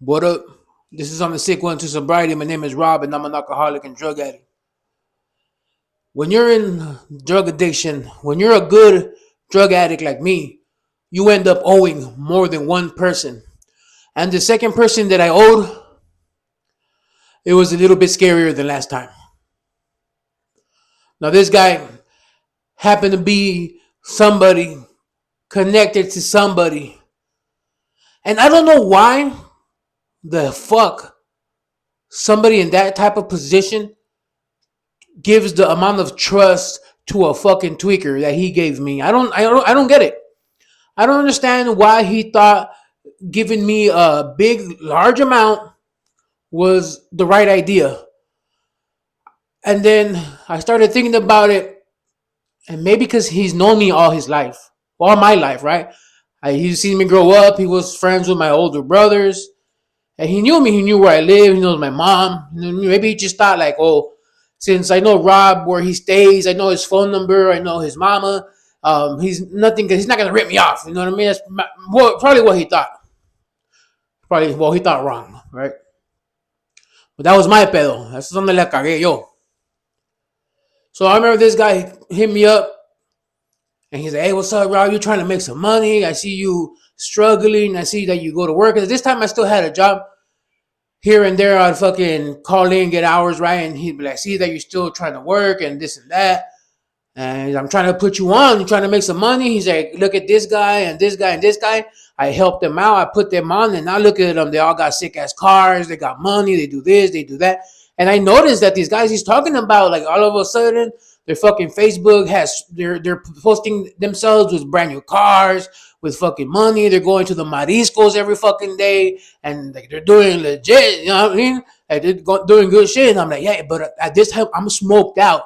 What up? This is on the Sick One to Sobriety. My name is Rob, and I'm an alcoholic and drug addict. When you're in drug addiction, when you're a good drug addict like me, you end up owing more than one person. And the second person that I owed, it was a little bit scarier than last time. Now, this guy happened to be somebody connected to somebody. And I don't know why the fuck somebody in that type of position gives the amount of trust to a fucking tweaker that he gave me. I don't get it. I don't understand why he thought giving me a big large amount was the right idea. And then I started thinking about it, and maybe because he's known me all his life, all my life, right? He's seen me grow up. He was friends with my older brothers, and he knew me. He knew where I live. He knows my mom. Maybe he just thought like, oh, since I know Rob where he stays, I know his phone number, I know his mama. He's nothing. He's not gonna rip me off. You know what I mean? That's probably what he thought. Probably well, he thought wrong, right? But that was my pedo. That's donde la cagué yo. So I remember this guy hit me up, and he's like, "Hey, what's up, Rob? You trying to make some money? I see you struggling. I see that you go to work." Because this time I still had a job. Here and there, I'd fucking call in, get hours, right? And he'd be like, "See that you're still trying to work and this and that. And I'm trying to put you on. You're trying to make some money." He's like, "Look at this guy and this guy and this guy. I helped them out. I put them on, and now look at them. They all got sick ass cars. They got money. They do this. They do that." And I noticed that these guys he's talking about, like all of a sudden, their fucking Facebook has they're posting themselves with brand new cars, with fucking money. They're going to the mariscos every fucking day, and like they're doing legit. You know what I mean? Like they're doing good shit. And I'm like, yeah, but at this time I'm smoked out.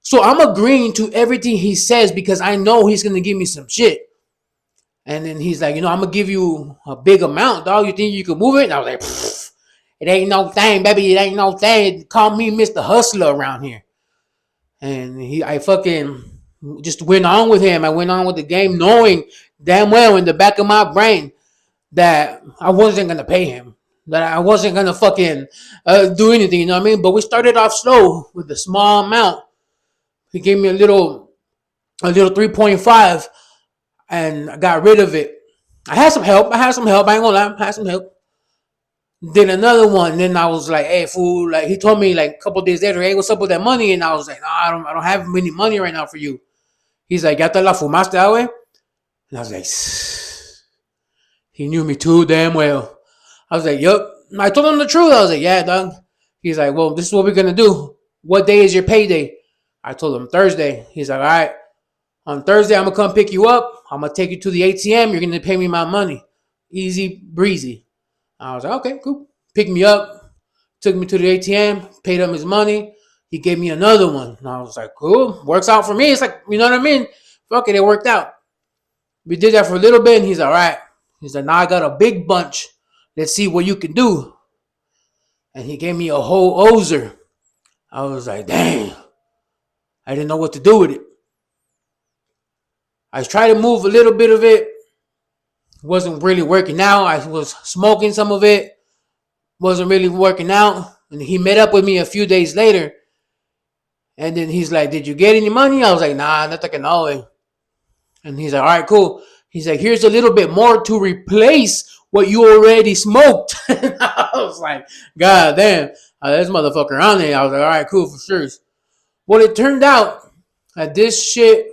So I'm agreeing to everything he says because I know he's gonna give me some shit. And then he's like, I'm gonna give you a big amount, dog. You think you can move it? And I was like, it ain't no thing, baby. It ain't no thing. Call me Mr. Hustler around here. And I fucking just went on with him. I went on with the game, knowing damn well in the back of my brain that I wasn't gonna pay him, that I wasn't gonna fucking do anything. You know what I mean? But we started off slow with a small amount. He gave me a little 3.5, and I got rid of it. I had some help. I ain't gonna lie. I had some help. Then another one. Then I was like, "Hey, fool!" Like he told me like a couple days later, "Hey, what's up with that money?" And I was like, "No, I don't have any money right now for you." He's like, "Ya te la fumaste, güey?" And I was like, he knew me too damn well. I was like, "Yup." I told him the truth. I was like, "Yeah, dog." He's like, "Well, this is what we're gonna do. What day is your payday?" I told him Thursday. He's like, "All right. On Thursday, I'm gonna come pick you up. I'm gonna take you to the ATM. You're gonna pay me my money. Easy breezy." I was like, "Okay, cool." Picked me up, took me to the ATM, paid him his money. He gave me another one. And I was like, "Cool. Works out for me." It's like, you know what I mean? Fuck it, it worked out. We did that for a little bit, and he's all right. He's like, "Now I got a big bunch. Let's see what you can do." And he gave me a whole ozer. I was like, "Dang." I didn't know what to do with it. I tried to move a little bit of it. Wasn't really working out. I was smoking some of it. Wasn't really working out. And he met up with me a few days later. And then he's like, "Did you get any money?" I was like, "Nah, not taking Owing." And he's like, "All right, cool." He's like, "Here's a little bit more to replace what you already smoked." And I was like, "God damn, this motherfucker on there." I was like, "All right, cool, for sure." Well, it turned out that this shit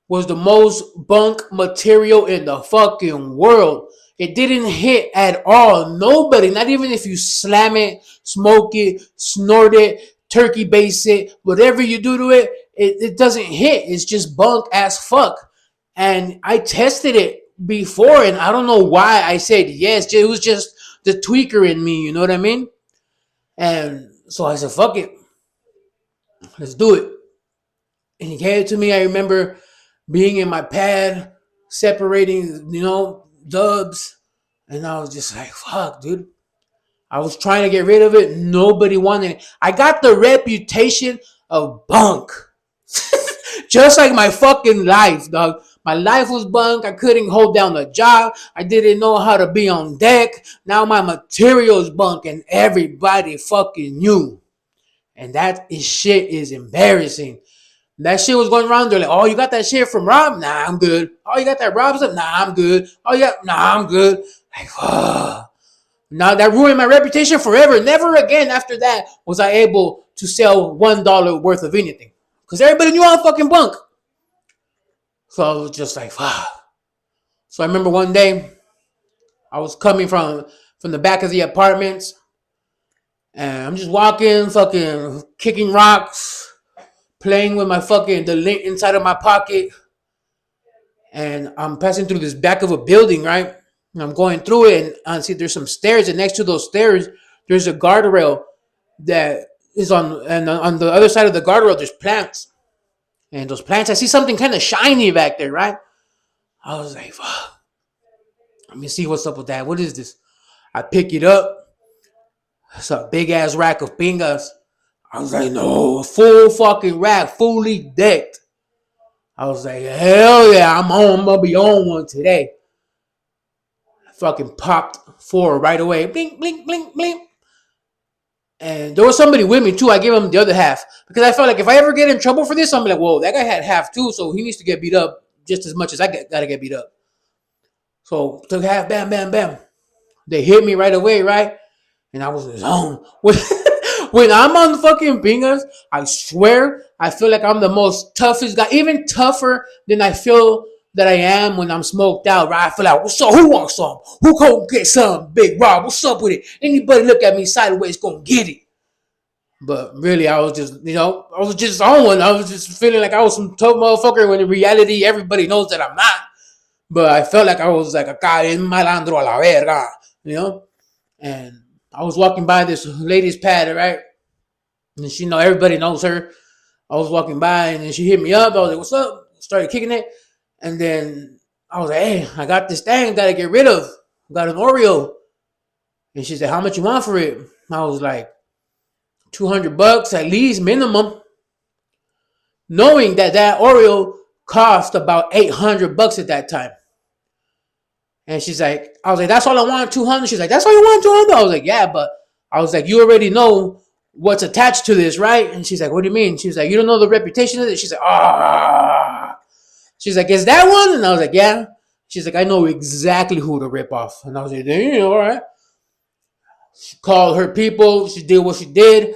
was the most bunk material in the fucking world. It didn't hit at all. Nobody, not even if you slam it, smoke it, snort it, turkey base it, whatever you do to it, it doesn't hit. It's just bunk as fuck. And I tested it before, and I don't know why I said yes. It was just the tweaker in me, you know what I mean? And so I said, fuck it, let's do it. And he gave it to me. I remember being in my pad, separating, dubs. And I was just like, fuck, dude. I was trying to get rid of it. Nobody wanted it. I got the reputation of bunk. Just like my fucking life, dog. My life was bunk. I couldn't hold down a job. I didn't know how to be on deck. Now my material's bunk and everybody fucking knew. And that is shit is embarrassing. That shit was going around. They're like, oh, you got that shit from Rob? Nah, I'm good. Oh, you got that Rob stuff? Nah, I'm good. Oh, yeah, nah, I'm good. Like, now that ruined my reputation forever. Never again after that was I able to sell $1 worth of anything. Because everybody knew I'm fucking bunk. So I was just like, fuck. So I remember one day I was coming from the back of the apartments and I'm just walking, fucking kicking rocks, playing with my fucking the lint inside of my pocket. And I'm passing through this back of a building, right? And I'm going through it, and I see there's some stairs, and next to those stairs, there's a guardrail that is and on the other side of the guardrail, there's plants. And those plants, I see something kind of shiny back there, right? I was like, fuck, let me see what's up with that. What is this? I pick it up. It's a big ass rack of pingas. I was like, no, a full fucking rack, fully decked. I was like, hell yeah, I'm gonna be on one today. Fucking popped four right away. Blink, blink, blink, blink. And there was somebody with me too. I gave him the other half because I felt like if I ever get in trouble for this, I'm like, whoa, that guy had half too, so he needs to get beat up just as much as gotta get beat up. So took half, bam, bam, bam. They hit me right away, right? And I was in zone. When I'm on fucking pingas, I swear I feel like I'm the most toughest guy, even tougher than I feel that I am when I'm smoked out, right? I feel like, what's up? Who wants some? Who gonna get some? Big Rob, what's up with it? Anybody look at me sideways gonna get it. But really, I was just, I was just on one. I was just feeling like I was some tough motherfucker when in reality, everybody knows that I'm not. But I felt like I was like a guy in malandro a la verga, you know? And I was walking by this lady's pad, right? And she everybody knows her. I was walking by and then she hit me up. I was like, what's up? Started kicking it. And then I was like, hey, I got this thing, gotta get rid of. Got an Oreo. And she said, how much you want for it? I was like, $200 at least minimum. Knowing that Oreo cost about $800 at that time. And she's like, I was like, that's all I want, 200. She's like, that's all you want, 200. I was like, yeah, but I was like, you already know what's attached to this, right? And she's like, what do you mean? She's like, you don't know the reputation of it? She's like, ah. She's like, is that one? And I was like, yeah. She's like, I know exactly who to rip off. And I was like, damn, all right. She called her people. She did what she did.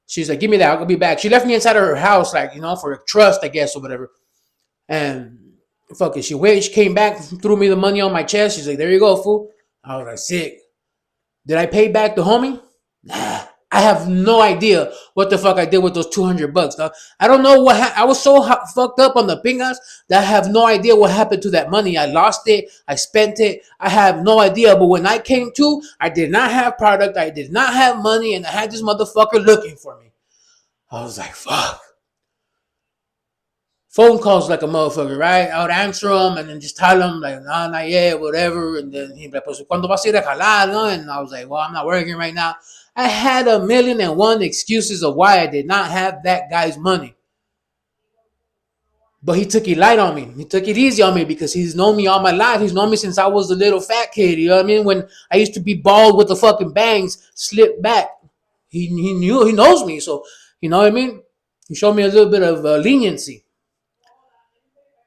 She's like, give me that. I'll be back. She left me inside of her house, like, for a trust, I guess, or whatever. And fuck it. She waited. She came back, threw me the money on my chest. She's like, there you go, fool. I was like, sick. Did I pay back the homie? Nah. I have no idea what the fuck I did with those $200, dog. I don't know what I was so fucked up on the pingas that I have no idea what happened to that money. I lost it. I spent it. I have no idea. But when I came to, I did not have product. I did not have money, and I had this motherfucker looking for me. I was like, fuck. Phone calls like a motherfucker, right? I would answer them and then just tell them, like, nah, not yet, whatever. And then he'd be like, pues, ¿cuándo vas a ir a jalar, no? And I was like, well, I'm not working right now. I had 1,000,001 excuses of why I did not have that guy's money. But he took it light on me. He took it easy on me because he's known me all my life. He's known me since I was a little fat kid. You know what I mean? When I used to be bald with the fucking bangs, slipped back. He knows me. So, you know what I mean? He showed me a little bit of leniency.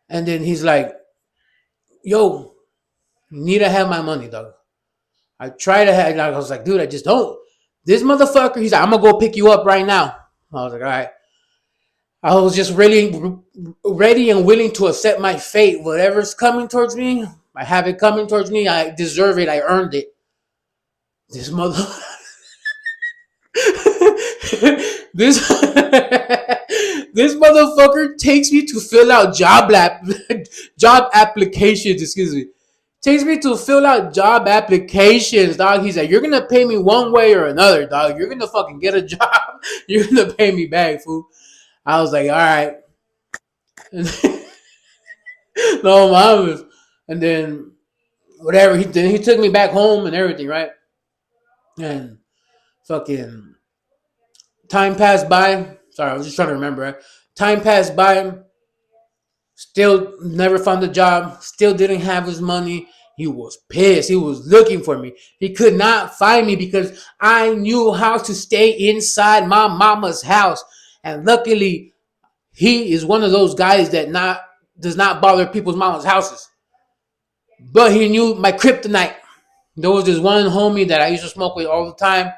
And then he's like, yo, you need to have my money, dog. I try to have, I was like, dude, I just don't. This motherfucker, he's like, I'm going to go pick you up right now. I was like, all right. I was just really ready and willing to accept my fate. Whatever's coming towards me, I have it coming towards me. I deserve it. I earned it. This mother, this this motherfucker takes me to fill out job applications. Excuse me. Takes me to fill out job applications, dog. He's like, you're gonna pay me one way or another, dog. You're gonna fucking get a job. You're gonna pay me back, fool. I was like, all right. No, mom. And then whatever. He took me back home and everything, right? And fucking time passed by. Sorry, I was just trying to remember. Right? Time passed by. Still never found a job. Still didn't have his money. He was pissed. He was looking for me. He could not find me because I knew how to stay inside my mama's house. And luckily, he is one of those guys that not does not bother people's mama's houses. But he knew my kryptonite. There was this one homie that I used to smoke with all the time.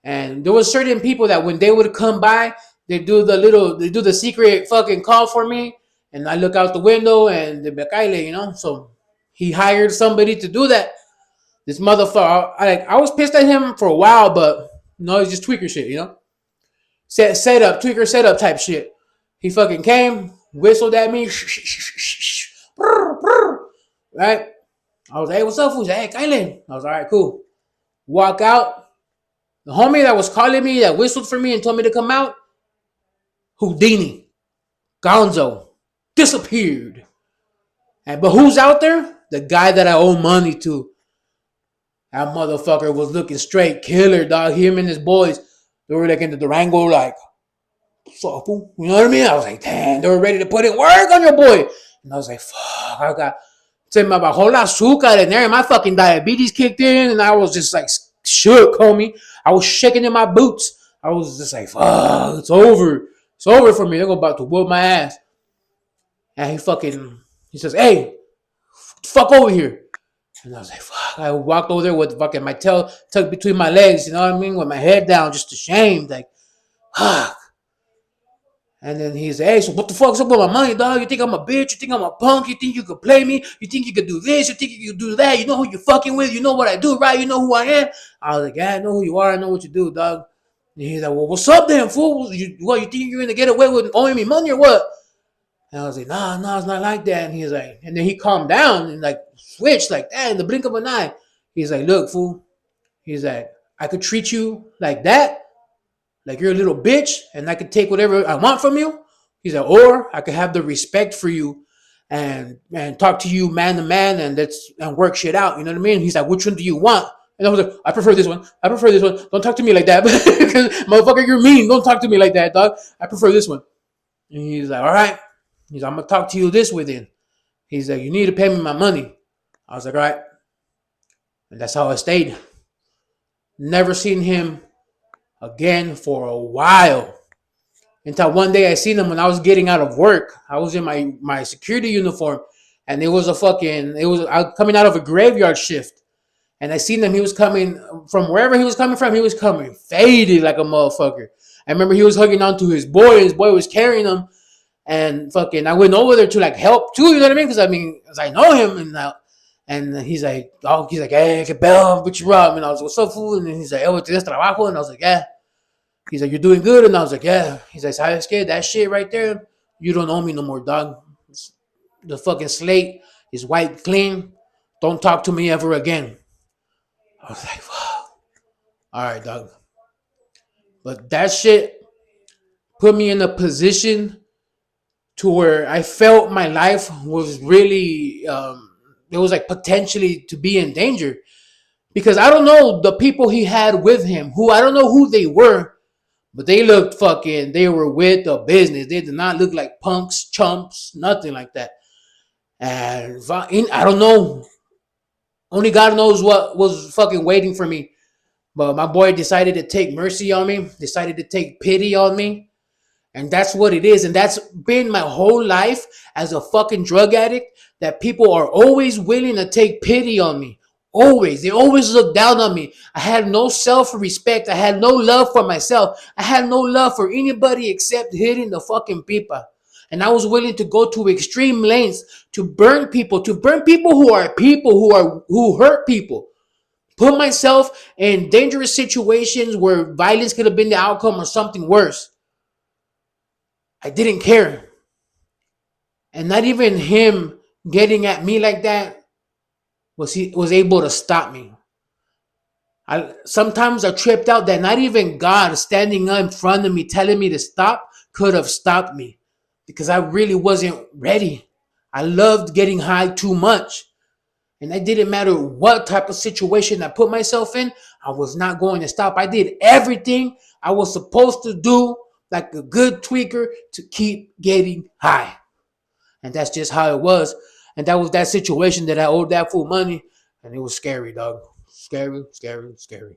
And there was certain people that when they would come by, they do the secret fucking call for me, and I look out the window and they be like, you know. So he hired somebody to do that. This motherfucker, I was pissed at him for a while, but no, he's just tweaker shit, you know. Setup, tweaker setup type shit. He fucking came, whistled at me, right? I was like, hey, what's up, fool? He's like, hey, Kylan. I was all right, cool. Walk out. The homie that was calling me, that whistled for me and told me to come out, Houdini, Gonzo, disappeared. But who's out there? The guy that I owe money to. That motherfucker was looking straight killer, dog. Him and his boys, they were like in the Durango, like, what's up, fool? You know what I mean? I was like, damn, they were ready to put in work on your boy. And I was like, fuck, I got my whole azúcar in there, and my fucking diabetes kicked in, and I was just like shook, homie. I was shaking in my boots. I was just like, fuck, it's over. It's over for me. They're about to whoop my ass. And he says, hey, fuck over here. And I was like, fuck. I walked over there with fucking my tail tucked between my legs, you know what I mean? With my head down, just ashamed. Like, fuck. And then he's like, hey, so what the fuck's up with my money, dog? You think I'm a bitch? You think I'm a punk? You think you could play me? You think you could do this? You think you could do that? You know who you're fucking with? You know what I do, right? You know who I am? I was like, yeah, I know who you are. I know what you do, dog. And he's like, well, what's up then, fool? You think you're going to get away with owing me money or what? And I was like, nah, it's not like that. And he's like, and then he calmed down and like switched like that in the blink of an eye. He's like, look, fool. He's like, I could treat you like that, like you're a little bitch, and I could take whatever I want from you. He's like, or I could have the respect for you and talk to you man to man and work shit out. You know what I mean? He's like, which one do you want? And I was like, I prefer this one. I prefer this one. Don't talk to me like that. Because motherfucker, you're mean. Don't talk to me like that, dog. I prefer this one. And he's like, all right. He's like, I'm gonna talk to you this way then. He's like, you need to pay me my money. I was like, all right. And that's how I stayed. Never seen him again for a while. Until one day I seen him when I was getting out of work. I was in my security uniform, and it was I was coming out of a graveyard shift. And I seen him, he was coming from wherever he was coming from, he was coming faded like a motherfucker. I remember he was hugging on to his boy, his boy was carrying him, and fucking I went over there to like help too, you know what I mean? Because I know him, and he's like, hey, que pedo, bitch, Rob. And I was like, what's up, fool? And he's like, oh, tienes trabajo? And I was like, yeah. He's like, you're doing good? And I was like, yeah. He's like, ¿sabes qué? That shit right there, you don't owe me no more, dog. The fucking slate is wiped clean. Don't talk to me ever again. I was like, wow. All right, dog. But that shit put me in a position to where I felt my life was really, it was like potentially to be in danger. Because I don't know the people he had with him, who I don't know who they were, but they looked fucking, they were with the business. They did not look like punks, chumps, nothing like that. And I don't know. Only God knows what was fucking waiting for me. But my boy decided to take mercy on me, decided to take pity on me. And that's what it is. And that's been my whole life as a fucking drug addict, that people are always willing to take pity on me. Always. They always look down on me. I had no self-respect. I had no love for myself. I had no love for anybody except hitting the fucking pipa. And I was willing to go to extreme lengths to burn people who hurt people. Put myself in dangerous situations where violence could have been the outcome or something worse. I didn't care. And not even him getting at me like that was able to stop me. Sometimes I tripped out that not even God standing up in front of me telling me to stop could have stopped me, because I really wasn't ready. I loved getting high too much. And it didn't matter what type of situation I put myself in, I was not going to stop. I did everything I was supposed to do like a good tweaker to keep getting high. And that's just how it was. And that was that situation that I owed that fool money, and it was scary, dog. Scary, scary, scary.